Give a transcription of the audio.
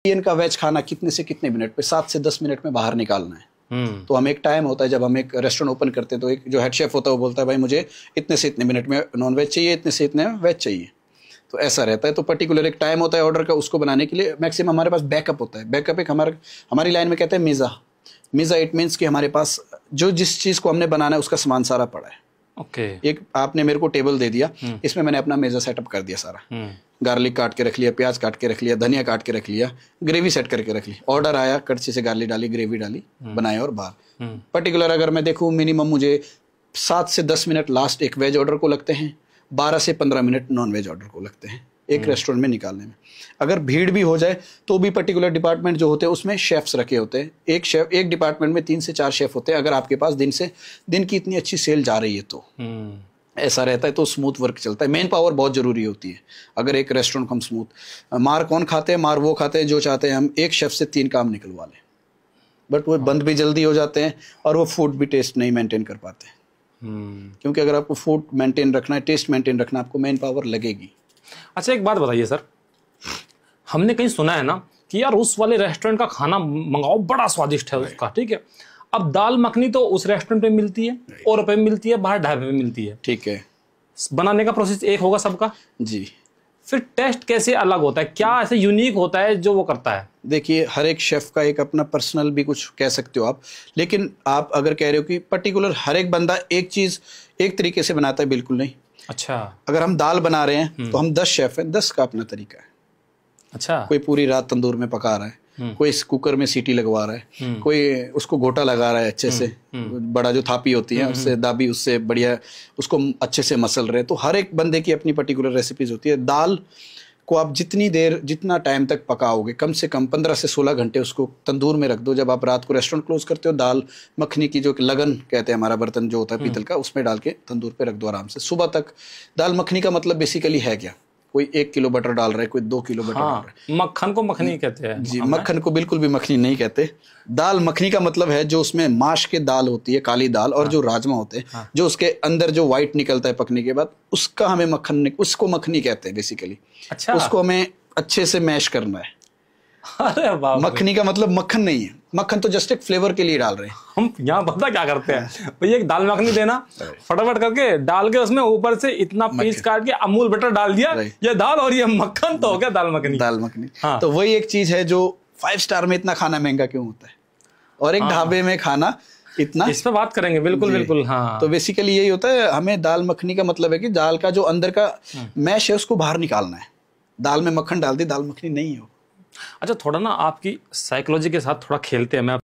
Indian का veg खाना कितने से कितने मिनट पे, 7 से 10 मिनट में बाहर निकालना है। तो हम एक टाइम होता है जब हम एक रेस्टोरेंट ओपन करते हैं तो एक जो हेड शेफ होता है वो बोलता है भाई मुझे इतने से इतने मिनट में नॉन वेज चाहिए, इतने से इतने वेज चाहिए। तो ऐसा रहता है। तो पर्टिकुलर एक टाइम होता है ऑर्डर का, उसको बनाने के लिए मैक्सिमम हमारे पास बैकअप होता है। बैकअप एक हमारी लाइन में कहते हैं मीज़ा। इट मीन्स कि हमारे पास जो जिस चीज़ को हमने बनाना है उसका सामान सारा पड़ा है। ओके। एक आपने मेरे को टेबल दे दिया, इसमें मैंने अपना मेज़ा सेटअप कर दिया सारा। गार्लिक काट के रख लिया, प्याज काट के रख लिया, धनिया काट के रख लिया, ग्रेवी सेट करके रख ली। ऑर्डर आया, कड़छी से गार्लिक डाली, ग्रेवी डाली, बनाया और बाहर। पर्टिकुलर अगर मैं देखूँ मिनिमम मुझे 7 से 10 मिनट लास्ट एक वेज ऑर्डर को लगते हैं, 12 से 15 मिनट नॉन वेज ऑर्डर को लगते हैं एक रेस्टोरेंट में निकालने में। अगर भीड़ भी हो जाए तो भी पर्टिकुलर डिपार्टमेंट जो होते हैं उसमें शेफ्स रखे होते हैं। एक डिपार्टमेंट में 3 से 4 शेफ होते हैं। अगर आपके पास दिन की इतनी अच्छी सेल जा रही है तो ऐसा रहता है, तो स्मूथ वर्क चलता है। मेन पावर बहुत जरूरी होती है। अगर एक रेस्टोरेंट को हम स्मूथ, मार कौन खाते हैं, मार वो खाते हैं जो चाहते हैं हम एक शेफ से 3 काम निकलवा लें, बट वो बंद भी जल्दी हो जाते हैं और वो फूड भी टेस्ट नहीं मेंटेन कर पाते। क्योंकि अगर आपको फूड मेंटेन रखना है, टेस्ट मेंटेन रखना है, आपको मेन पावर लगेगी। अच्छा एक बात बताइए सर, हमने कहीं सुना है ना कि यार उस वाले रेस्टोरेंट का खाना मंगाओ बड़ा स्वादिष्ट है उसका, ठीक है। अब दाल मखनी तो उस रेस्टोरेंट पे मिलती है और रुपए में मिलती है, बाहर ढाबे में मिलती है, ठीक है। बनाने का प्रोसेस एक होगा सबका जी, फिर टेस्ट कैसे अलग होता है, क्या ऐसे यूनिक होता है जो वो करता है? देखिए हर एक शेफ का एक अपना पर्सनल भी कुछ कह सकते हो आप, लेकिन आप अगर कह रहे हो कि पर्टिकुलर हर एक बंदा एक चीज एक तरीके से बनाता है, बिल्कुल नहीं। अच्छा। अगर हम दाल बना रहे हैं तो हम 10 शेफ हैं, 10 का अपना तरीका है। अच्छा। कोई पूरी रात तंदूर में पका रहा है, कोई इस कुकर में सीटी लगवा रहा है, कोई उसको गोटा लगा रहा है अच्छे से, बड़ा जो थापी होती है उससे दाबी, उससे बढ़िया उसको अच्छे से मसल रहे हैं। तो हर एक बंदे की अपनी पर्टिकुलर रेसिपीज होती है। दाल को आप जितना टाइम तक पकाओगे, कम से कम 15 से 16 घंटे उसको तंदूर में रख दो। जब आप रात को रेस्टोरेंट क्लोज करते हो, दाल मखनी की जो लगन कहते हैं, हमारा बर्तन जो होता है पीतल का, उसमें डाल के तंदूर पे रख दो आराम से। सुबह तक दाल मखनी का मतलब बेसिकली है क्या, कोई 1 किलो बटर डाल रहा है, कोई 2 किलो बटर डाल रहा है। मक्खन को मखनी कहते हैं जी, मक्खन को बिल्कुल भी मखनी नहीं कहते। दाल मखनी का मतलब है जो उसमें माश के दाल होती है, काली दाल, और जो राजमा होते हैं, जो उसके अंदर जो व्हाइट निकलता है पकने के बाद, उसका हमें उसको मखनी कहते हैं बेसिकली। अच्छा। उसको हमें अच्छे से मैश करना है। अरे वाह। मखनी का मतलब मक्खन नहीं है, मक्खन तो जस्ट एक फ्लेवर के लिए डाल रहे हैं। हम यहाँ पता क्या करते हैं भैया, एक दाल मखनी देना, फटाफट करके डाल के उसमें ऊपर से इतना पीस काट के अमूल बटर डाल दिया, ये दाल और ये मक्खन, तो हो गया दाल मखनी। हाँ। तो वही एक चीज है जो 5 स्टार में इतना खाना महंगा क्यों होता है और एक ढाबे में खाना इतना। इस पे बात करेंगे, बिल्कुल बिल्कुल। हाँ। तो बेसिकली यही होता है। हमें दाल मखनी का मतलब है कि दाल का जो अंदर का मैश है उसको बाहर निकालना है। दाल में मक्खन डाल दी, दाल मखनी नहीं हो। अच्छा, थोड़ा ना आपकी साइकोलॉजी के साथ थोड़ा खेलते हैं। मैं